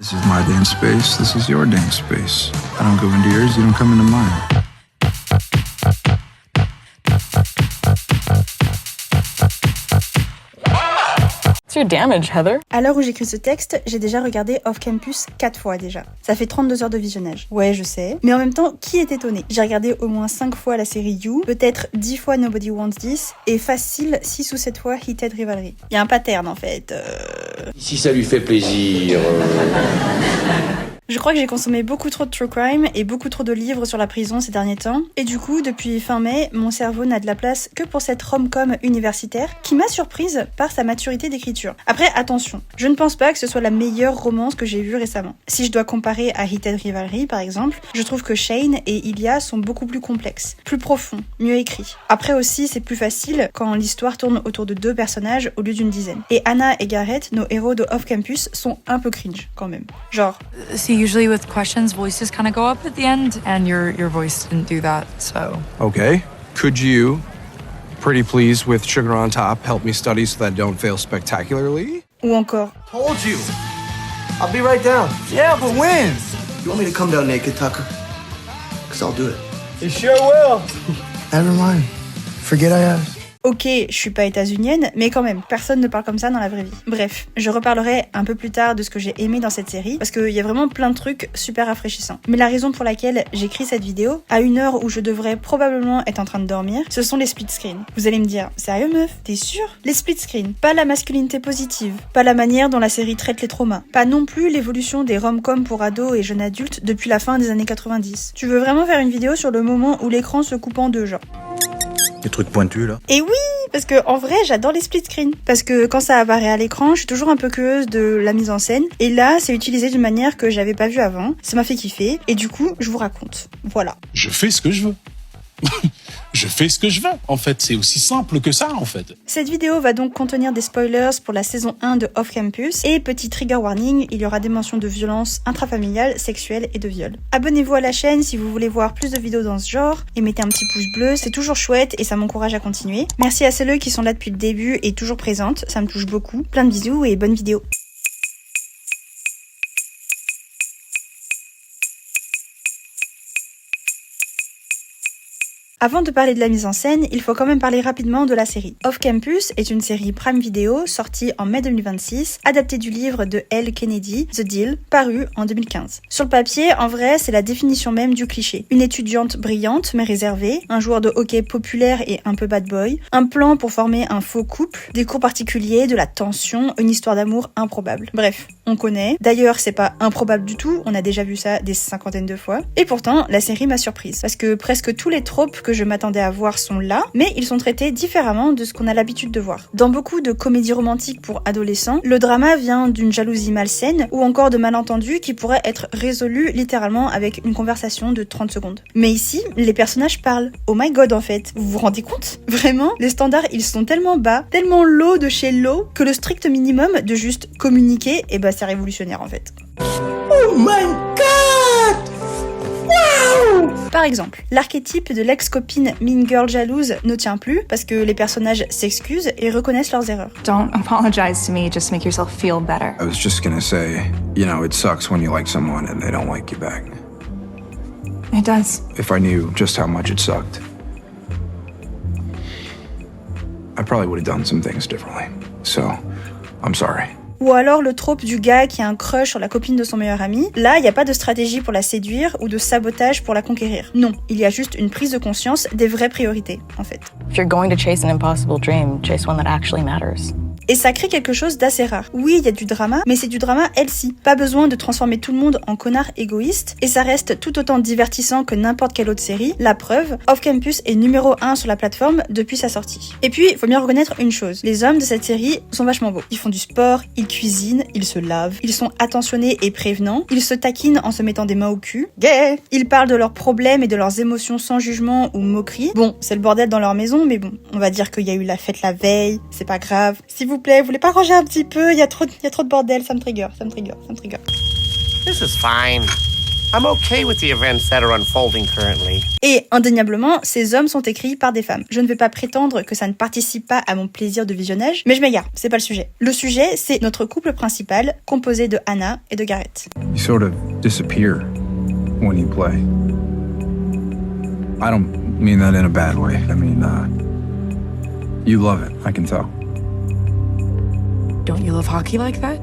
This is my dance space, this is your dance space. I don't go into yours, you don't come into mine. What's your damage, Heather? À l'heure où j'écris ce texte, j'ai déjà regardé Off Campus 4 fois déjà. Ça fait 32 heures de visionnage. Ouais, je sais. Mais en même temps, qui est étonné? J'ai regardé au moins 5 fois la série You, peut-être 10 fois Nobody Wants This, et facile 6 ou 7 fois Heated Rivalry. Il y a un pattern en fait. Si ça lui fait plaisir. Je crois que j'ai consommé beaucoup trop de true crime et beaucoup trop de livres sur la prison ces derniers temps. Et du coup, depuis fin mai, mon cerveau n'a de la place que pour cette rom-com universitaire qui m'a surprise par sa maturité d'écriture. Après, attention, je ne pense pas que ce soit la meilleure romance que j'ai vue récemment. Si je dois comparer à Heated Rivalry, par exemple, je trouve que Shane et Ilya sont beaucoup plus complexes, plus profonds, mieux écrits. Après aussi, c'est plus facile quand l'histoire tourne autour de 2 personnages au lieu d'une dizaine. Et Anna et Garrett, nos héros de Off Campus, sont un peu cringe quand même. Genre... Usually with questions, voices kind of go up at the end, and your voice didn't do that, so... Okay. Could you, pretty please with sugar on top, help me study so that I don't fail spectacularly? Ou encore... Told you. I'll be right down. Yeah, but when? You want me to come down naked, Tucker? Because I'll do it. You sure will. Never mind. Forget I asked. Ok, je suis pas états-unienne, mais quand même, personne ne parle comme ça dans la vraie vie. Bref, je reparlerai un peu plus tard de ce que j'ai aimé dans cette série, parce qu'il y a vraiment plein de trucs super rafraîchissants. Mais la raison pour laquelle j'écris cette vidéo, à une heure où je devrais probablement être en train de dormir, ce sont les split screens. Vous allez me dire, sérieux meuf, t'es sûre? Les split screens, pas la masculinité positive, pas la manière dont la série traite les traumas, pas non plus l'évolution des rom-coms pour ados et jeunes adultes depuis la fin des années 90. Tu veux vraiment faire une vidéo sur le moment où l'écran se coupe en deux, genre? Des trucs pointus là. Et oui, parce que en vrai, j'adore les split screens. Parce que quand ça apparaît à l'écran, je suis toujours un peu curieuse de la mise en scène. Et là, c'est utilisé d'une manière que j'avais pas vue avant. Ça m'a fait kiffer. Et du coup, je vous raconte. Voilà. Je fais ce que je veux. Je fais ce que je veux, en fait. C'est aussi simple que ça, en fait. Cette vidéo va donc contenir des spoilers pour la saison 1 de Off Campus. Et petit trigger warning, il y aura des mentions de violence intrafamiliale, sexuelle et de viol. Abonnez-vous à la chaîne si vous voulez voir plus de vidéos dans ce genre. Et mettez un petit pouce bleu, c'est toujours chouette et ça m'encourage à continuer. Merci à celles qui sont là depuis le début et toujours présentes, ça me touche beaucoup. Plein de bisous et bonne vidéo. Avant de parler de la mise en scène, il faut quand même parler rapidement de la série. Off Campus est une série Prime Video sortie en mai 2026, adaptée du livre de Elle Kennedy, The Deal, paru en 2015. Sur le papier, en vrai, c'est la définition même du cliché. Une étudiante brillante mais réservée, un joueur de hockey populaire et un peu bad boy, un plan pour former un faux couple, des cours particuliers, de la tension, une histoire d'amour improbable. Bref, on connaît. D'ailleurs, c'est pas improbable du tout, on a déjà vu ça des cinquantaines de fois. Et pourtant, la série m'a surprise, parce que presque tous les tropes que je m'attendais à voir sont là, mais ils sont traités différemment de ce qu'on a l'habitude de voir. Dans beaucoup de comédies romantiques pour adolescents, le drama vient d'une jalousie malsaine ou encore de malentendus qui pourraient être résolus littéralement avec une conversation de 30 secondes. Mais ici, les personnages parlent. Oh my god en fait, vous vous rendez compte? Vraiment, les standards ils sont tellement bas, tellement low de chez low, que le strict minimum de juste communiquer, et bah c'est révolutionnaire en fait. Oh my god! Wow! Par exemple, l'archétype de l'ex-copine mean girl jalouse ne tient plus parce que les personnages s'excusent et reconnaissent leurs erreurs. Don't apologize to me, just make yourself feel better. I was just gonna say, you know, it sucks when you like someone and they don't like you back. It does. If I knew just how much it sucked, I probably would have done some things differently. So, I'm sorry. Ou alors le trope du gars qui a un crush sur la copine de son meilleur ami. Là, il n'y a pas de stratégie pour la séduire ou de sabotage pour la conquérir. Non, il y a juste une prise de conscience des vraies priorités, en fait. If you're going to chase an impossible dream, chase one that actually matters. Et ça crée quelque chose d'assez rare. Oui, il y a du drama, mais c'est du drama healthy. Pas besoin de transformer tout le monde en connard égoïste, et ça reste tout autant divertissant que n'importe quelle autre série. La preuve, Off Campus est numéro 1 sur la plateforme depuis sa sortie. Et puis, il faut bien reconnaître une chose, les hommes de cette série sont vachement beaux. Ils font du sport, ils cuisinent, ils se lavent, ils sont attentionnés et prévenants, ils se taquinent en se mettant des mains au cul. Gay! Ils parlent de leurs problèmes et de leurs émotions sans jugement ou moquerie. Bon, c'est le bordel dans leur maison, mais bon, on va dire qu'il y a eu la fête la veille, c'est pas grave. Si vous plaît, vous voulez pas ranger un petit peu? Il y a trop de bordel, ça me trigger. This is fine. I'm okay with the events that are unfolding currently. Et indéniablement, ces hommes sont écrits par des femmes. Je ne vais pas prétendre que ça ne participe pas à mon plaisir de visionnage, mais je m'égare, c'est pas le sujet. Le sujet, c'est notre couple principal, composé de Hannah et de Garrett. You sort of disappear when you play. I don't mean that in a bad way. I mean, you love it, I can tell. Don't you love hockey like that?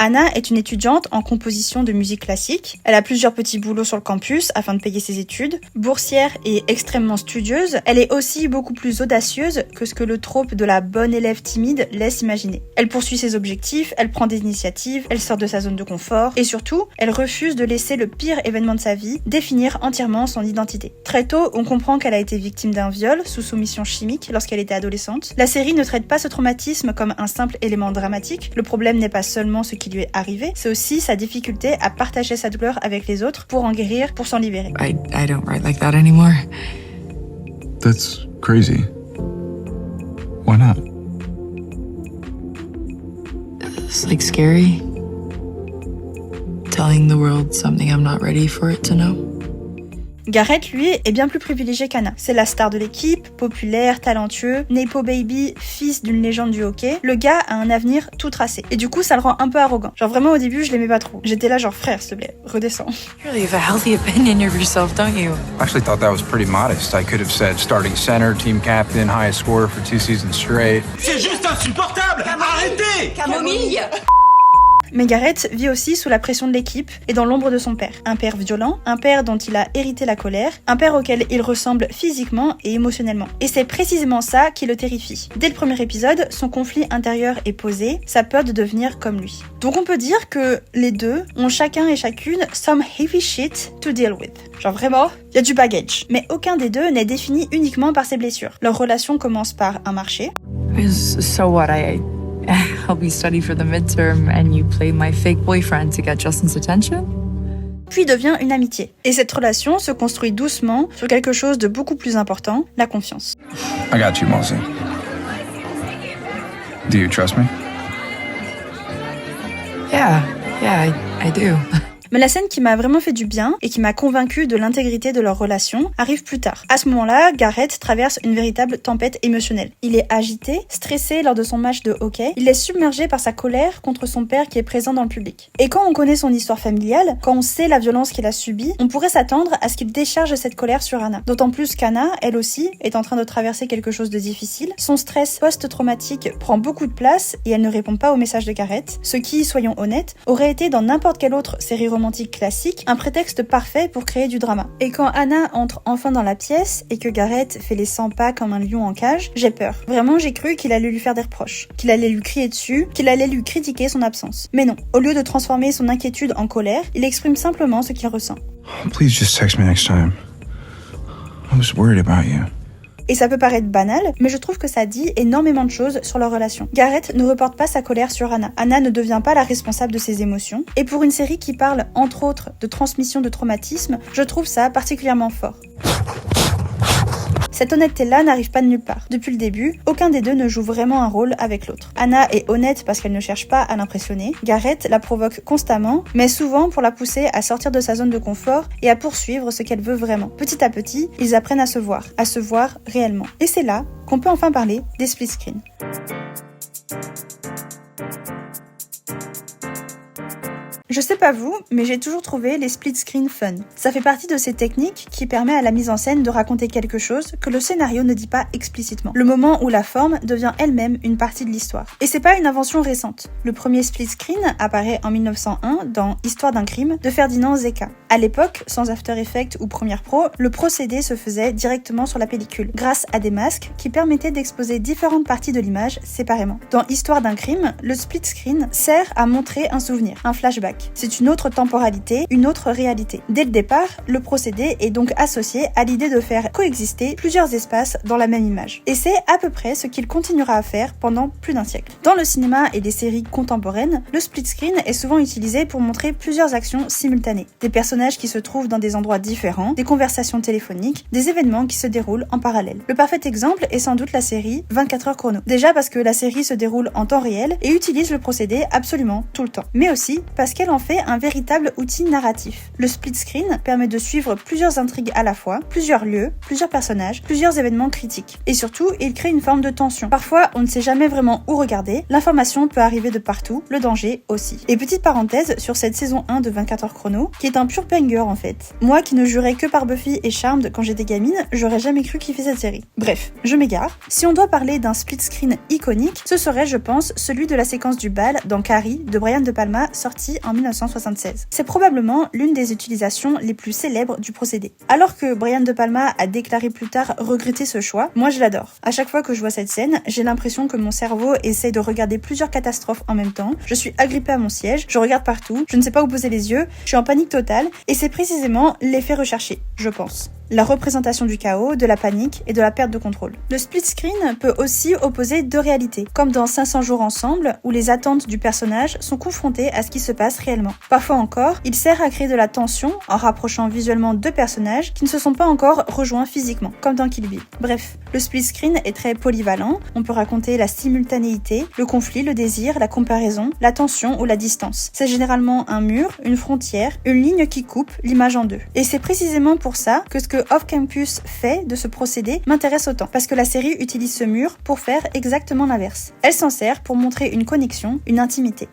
Hannah est une étudiante en composition de musique classique. Elle a plusieurs petits boulots sur le campus afin de payer ses études. Boursière et extrêmement studieuse, elle est aussi beaucoup plus audacieuse que ce que le trope de la bonne élève timide laisse imaginer. Elle poursuit ses objectifs, elle prend des initiatives, elle sort de sa zone de confort et surtout, elle refuse de laisser le pire événement de sa vie définir entièrement son identité. Très tôt, on comprend qu'elle a été victime d'un viol sous soumission chimique lorsqu'elle était adolescente. La série ne traite pas ce traumatisme comme un simple élément dramatique. Le problème n'est pas seulement ce qui lui est arrivé, c'est aussi sa difficulté à partager sa douleur avec les autres pour en guérir, pour s'en libérer. I don't write like that anymore. That's crazy. Why not? It's like scary. Telling the world something I'm not ready for it to know. Garrett, lui, est bien plus privilégié qu'Hannah. C'est la star de l'équipe, populaire, talentueux, Nepo Baby, fils d'une légende du hockey. Le gars a un avenir tout tracé. Et du coup, ça le rend un peu arrogant. Genre vraiment au début, je l'aimais pas trop. J'étais là genre frère, s'il te plaît, redescends. You really have a healthy opinion of yourself, don't you? I actually thought that was pretty modest. I could have said starting center, team captain, highest scorer for 2 seasons straight. C'est juste insupportable. Arrêtez. Camomille. Mais Garrett vit aussi sous la pression de l'équipe et dans l'ombre de son père. Un père violent, un père dont il a hérité la colère, un père auquel il ressemble physiquement et émotionnellement. Et c'est précisément ça qui le terrifie. Dès le premier épisode, son conflit intérieur est posé, sa peur de devenir comme lui. Donc on peut dire que les deux ont chacun et chacune some heavy shit to deal with. Genre vraiment, il y a du baggage. Mais aucun des deux n'est défini uniquement par ses blessures. Leur relation commence par un marché. So what, I help you study for the midterm and you play my fake boyfriend to get Justin's attention? Puis devient une amitié. Et cette relation se construit doucement sur quelque chose de beaucoup plus important, la confiance. I got you, Mossy. Do you trust me? Yeah, I do. Mais la scène qui m'a vraiment fait du bien et qui m'a convaincue de l'intégrité de leur relation arrive plus tard. À ce moment-là, Garrett traverse une véritable tempête émotionnelle. Il est agité, stressé lors de son match de hockey. Il est submergé par sa colère contre son père qui est présent dans le public. Et quand on connaît son histoire familiale, quand on sait la violence qu'il a subie, on pourrait s'attendre à ce qu'il décharge cette colère sur Hannah. D'autant plus qu'Hannah, elle aussi, est en train de traverser quelque chose de difficile. Son stress post-traumatique prend beaucoup de place et elle ne répond pas au message de Garrett, ce qui, soyons honnêtes, aurait été dans n'importe quelle autre série romantique classique, un prétexte parfait pour créer du drama. Et quand Hannah entre enfin dans la pièce et que Garrett fait les 100 pas comme un lion en cage, j'ai peur. Vraiment, j'ai cru qu'il allait lui faire des reproches, qu'il allait lui crier dessus, qu'il allait lui critiquer son absence. Mais non, au lieu de transformer son inquiétude en colère, il exprime simplement ce qu'il ressent. Please just text me next time. I was worried about you. Et ça peut paraître banal, mais je trouve que ça dit énormément de choses sur leur relation. Garrett ne reporte pas sa colère sur Hannah. Hannah ne devient pas la responsable de ses émotions. Et pour une série qui parle, entre autres, de transmission de traumatisme, je trouve ça particulièrement fort. Cette honnêteté-là n'arrive pas de nulle part. Depuis le début, aucun des deux ne joue vraiment un rôle avec l'autre. Hannah est honnête parce qu'elle ne cherche pas à l'impressionner. Garrett la provoque constamment, mais souvent pour la pousser à sortir de sa zone de confort et à poursuivre ce qu'elle veut vraiment. Petit à petit, ils apprennent à se voir réellement. Et c'est là qu'on peut enfin parler des split screens. Je sais pas vous, mais j'ai toujours trouvé les split screen fun. Ça fait partie de ces techniques qui permet à la mise en scène de raconter quelque chose que le scénario ne dit pas explicitement. Le moment où la forme devient elle-même une partie de l'histoire. Et c'est pas une invention récente. Le premier split screen apparaît en 1901 dans Histoire d'un crime de Ferdinand Zecca. À l'époque, sans After Effects ou Premiere Pro, le procédé se faisait directement sur la pellicule, grâce à des masques qui permettaient d'exposer différentes parties de l'image séparément. Dans Histoire d'un crime, le split screen sert à montrer un souvenir, un flashback. C'est une autre temporalité, une autre réalité. Dès le départ, le procédé est donc associé à l'idée de faire coexister plusieurs espaces dans la même image. Et c'est à peu près ce qu'il continuera à faire pendant plus d'un siècle. Dans le cinéma et les séries contemporaines, le split screen est souvent utilisé pour montrer plusieurs actions simultanées. Des personnages qui se trouvent dans des endroits différents, des conversations téléphoniques, des événements qui se déroulent en parallèle. Le parfait exemple est sans doute la série 24 heures chrono. Déjà parce que la série se déroule en temps réel et utilise le procédé absolument tout le temps. Mais aussi parce qu'elle en fait un véritable outil narratif. Le split screen permet de suivre plusieurs intrigues à la fois, plusieurs lieux, plusieurs personnages, plusieurs événements critiques. Et surtout, il crée une forme de tension. Parfois, on ne sait jamais vraiment où regarder, l'information peut arriver de partout, le danger aussi. Et petite parenthèse sur cette saison 1 de 24 heures chrono, qui est un pur banger en fait. Moi qui ne jurais que par Buffy et Charmed quand j'étais gamine, j'aurais jamais cru kiffer cette série. Bref, je m'égare. Si on doit parler d'un split screen iconique, ce serait, je pense, celui de la séquence du bal dans Carrie de Brian De Palma, sorti en 1976. C'est probablement l'une des utilisations les plus célèbres du procédé. Alors que Brian De Palma a déclaré plus tard regretter ce choix, moi je l'adore. À chaque fois que je vois cette scène, j'ai l'impression que mon cerveau essaye de regarder plusieurs catastrophes en même temps. Je suis agrippée à mon siège, je regarde partout, je ne sais pas où poser les yeux, je suis en panique totale, et c'est précisément l'effet recherché, je pense. La représentation du chaos, de la panique et de la perte de contrôle. Le split screen peut aussi opposer deux réalités, comme dans 500 jours ensemble, où les attentes du personnage sont confrontées à ce qui se passe réellement. Parfois encore, il sert à créer de la tension en rapprochant visuellement deux personnages qui ne se sont pas encore rejoints physiquement, comme dans Kill Bill. Bref, le split screen est très polyvalent, on peut raconter la simultanéité, le conflit, le désir, la comparaison, la tension ou la distance. C'est généralement un mur, une frontière, une ligne qui coupe l'image en deux. Et c'est précisément pour ça que ce que Off Campus fait de ce procédé m'intéresse autant, parce que la série utilise ce mur pour faire exactement l'inverse. Elle s'en sert pour montrer une connexion, une intimité.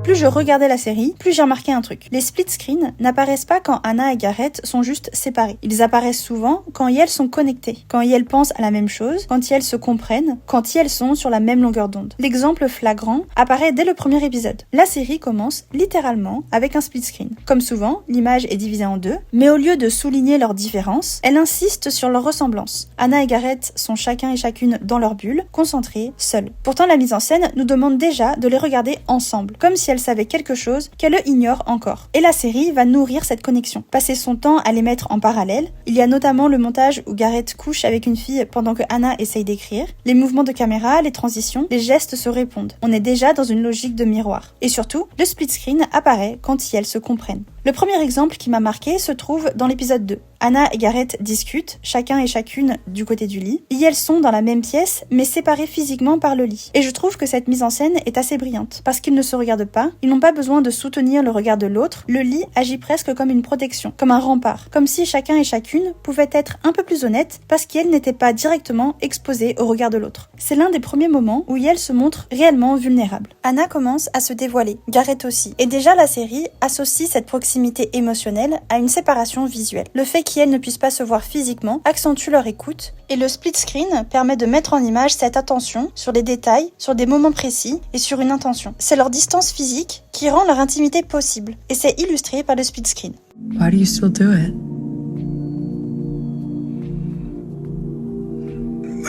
Plus je regardais la série, plus j'ai remarqué un truc. Les split screens n'apparaissent pas quand Hannah et Garrett sont juste séparés. Ils apparaissent souvent quand elles sont connectées, quand elles pensent à la même chose, quand elles se comprennent, quand elles sont sur la même longueur d'onde. L'exemple flagrant apparaît dès le premier épisode. La série commence littéralement avec un split screen. Comme souvent, l'image est divisée en deux, mais au lieu de souligner leurs différences, elle insiste sur leur ressemblance. Hannah et Garrett sont chacun et chacune dans leur bulle, concentrés, seuls. Pourtant, la mise en scène nous demande déjà de les regarder ensemble, comme si elles savaient quelque chose qu'elle ignore encore. Et la série va nourrir cette connexion, passer son temps à les mettre en parallèle. Il y a notamment le montage où Garrett couche avec une fille pendant que Hannah essaye d'écrire. Les mouvements de caméra, les transitions, les gestes se répondent. On est déjà dans une logique de miroir. Et surtout, le split screen apparaît quand elles se comprennent. Le premier exemple qui m'a marqué se trouve dans l'épisode 2. Hannah et Garrett discutent, chacun et chacune du côté du lit, et elles sont dans la même pièce, mais séparées physiquement par le lit. Et je trouve que cette mise en scène est assez brillante, parce qu'ils ne se regardent pas, ils n'ont pas besoin de soutenir le regard de l'autre, le lit agit presque comme une protection, comme un rempart, comme si chacun et chacune pouvaient être un peu plus honnêtes, parce qu'elles n'étaient pas directement exposées au regard de l'autre. C'est l'un des premiers moments où elles se montrent réellement vulnérables. Hannah commence à se dévoiler, Garrett aussi, et déjà la série associe cette proximité émotionnelle à une séparation visuelle. Le fait qu'elles ne puissent pas se voir physiquement accentue leur écoute, et le split screen permet de mettre en image cette attention sur les détails, sur des moments précis et sur une intention. C'est leur distance physique qui rend leur intimité possible, et c'est illustré par le split screen. Why do you still do it?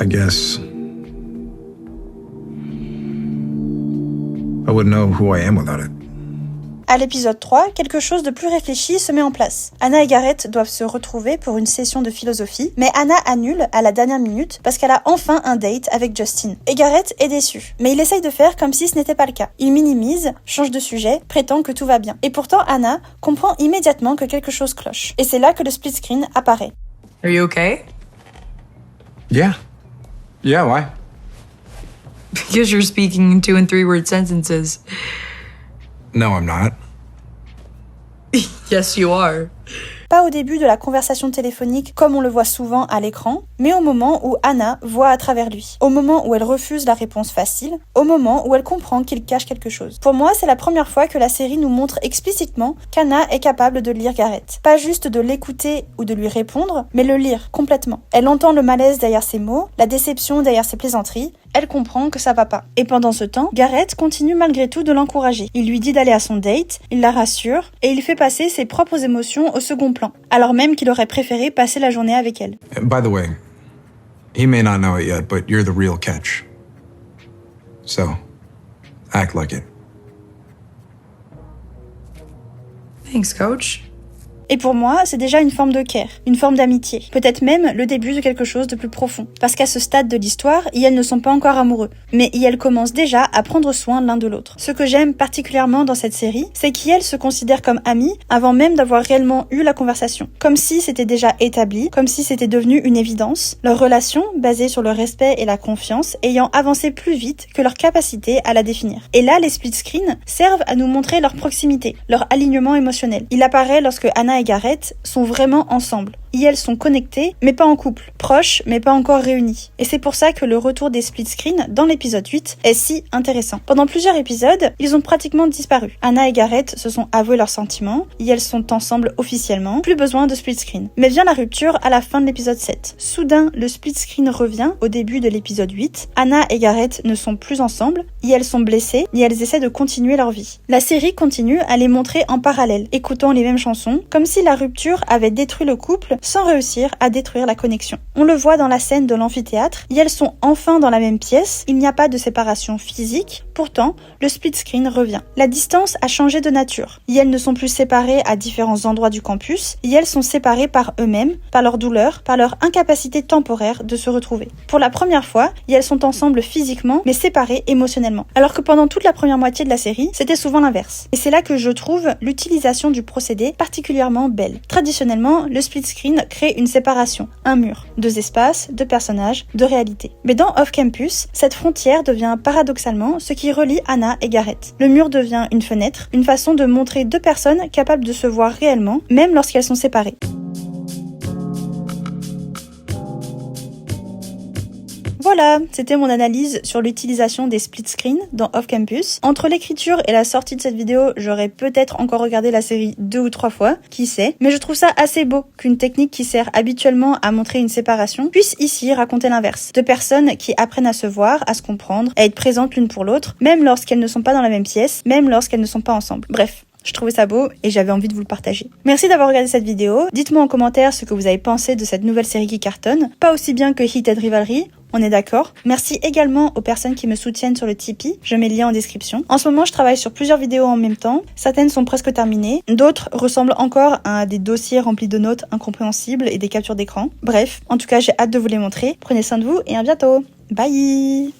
I guess I wouldn't know who I am without it. À l'épisode 3, quelque chose de plus réfléchi se met en place. Hannah et Garrett doivent se retrouver pour une session de philosophie, mais Hannah annule à la dernière minute parce qu'elle a enfin un date avec Justin. Et Garrett est déçu, mais il essaye de faire comme si ce n'était pas le cas. Il minimise, change de sujet, prétend que tout va bien. Et pourtant, Hannah comprend immédiatement que quelque chose cloche. Et c'est là que le split screen apparaît. Are you okay? Yeah, why? Because you're speaking in 2 and 3 word sentences. No, I'm not. Yes, you are. Pas au début de la conversation téléphonique comme on le voit souvent à l'écran, mais au moment où Hannah voit à travers lui, au moment où elle refuse la réponse facile, au moment où elle comprend qu'il cache quelque chose. Pour moi, c'est la première fois que la série nous montre explicitement qu'Hannah est capable de lire Garrett. Pas juste de l'écouter ou de lui répondre, mais le lire complètement. Elle entend le malaise derrière ses mots, la déception derrière ses plaisanteries, elle comprend que ça va pas. Et pendant ce temps, Garrett continue malgré tout de l'encourager. Il lui dit d'aller à son date, il la rassure, et il fait passer ses propres émotions au second plan, alors même qu'il aurait préféré passer la journée avec elle. By the way, he may not know it yet, but you're the real catch. So, act like it. Thanks, coach. Et pour moi, c'est déjà une forme de care, une forme d'amitié, peut-être même le début de quelque chose de plus profond. Parce qu'à ce stade de l'histoire, ils ne sont pas encore amoureux, mais ils commencent déjà à prendre soin l'un de l'autre. Ce que j'aime particulièrement dans cette série, c'est qu'ils se considèrent comme amis avant même d'avoir réellement eu la conversation. Comme si c'était déjà établi, comme si c'était devenu une évidence, leur relation, basée sur le respect et la confiance, ayant avancé plus vite que leur capacité à la définir. Et là, les split screens servent à nous montrer leur proximité, leur alignement émotionnel. Il apparaît lorsque Hannah et Garrett sont vraiment ensemble. Et elles sont connectées, mais pas en couple, proches, mais pas encore réunies. Et c'est pour ça que le retour des split screens dans l'épisode 8 est si intéressant. Pendant plusieurs épisodes, ils ont pratiquement disparu. Hannah et Garrett se sont avoués leurs sentiments, et elles sont ensemble officiellement, plus besoin de split screen. Mais vient la rupture à la fin de l'épisode 7. Soudain, le split screen revient au début de l'épisode 8. Hannah et Garrett ne sont plus ensemble, et elles sont blessées, et elles essaient de continuer leur vie. La série continue à les montrer en parallèle, écoutant les mêmes chansons, comme si la rupture avait détruit le couple sans réussir à détruire la connexion. On le voit dans la scène de l'amphithéâtre, et elles sont enfin dans la même pièce, il n'y a pas de séparation physique, pourtant, le split screen revient. La distance a changé de nature, et elles ne sont plus séparées à différents endroits du campus, et elles sont séparées par eux-mêmes, par leur douleur, par leur incapacité temporaire de se retrouver. Pour la première fois, et elles sont ensemble physiquement, mais séparées émotionnellement. Alors que pendant toute la première moitié de la série, c'était souvent l'inverse. Et c'est là que je trouve l'utilisation du procédé particulièrement belle. Traditionnellement, le split screen crée une séparation, un mur, deux espaces, deux personnages, deux réalités. Mais dans Off Campus, cette frontière devient paradoxalement ce qui relie Hannah et Garrett. Le mur devient une fenêtre, une façon de montrer deux personnes capables de se voir réellement, même lorsqu'elles sont séparées. Voilà, c'était mon analyse sur l'utilisation des split screens dans Off Campus. Entre l'écriture et la sortie de cette vidéo, j'aurais peut-être encore regardé la série 2 ou 3 fois, qui sait, mais je trouve ça assez beau qu'une technique qui sert habituellement à montrer une séparation puisse ici raconter l'inverse. Deux personnes qui apprennent à se voir, à se comprendre, à être présentes l'une pour l'autre, même lorsqu'elles ne sont pas dans la même pièce, même lorsqu'elles ne sont pas ensemble. Bref. Je trouvais ça beau et j'avais envie de vous le partager. Merci d'avoir regardé cette vidéo. Dites-moi en commentaire ce que vous avez pensé de cette nouvelle série qui cartonne. Pas aussi bien que Heated Rivalry, on est d'accord. Merci également aux personnes qui me soutiennent sur le Tipeee. Je mets le lien en description. En ce moment, je travaille sur plusieurs vidéos en même temps. Certaines sont presque terminées. D'autres ressemblent encore à des dossiers remplis de notes incompréhensibles et des captures d'écran. Bref, en tout cas, j'ai hâte de vous les montrer. Prenez soin de vous et à bientôt. Bye!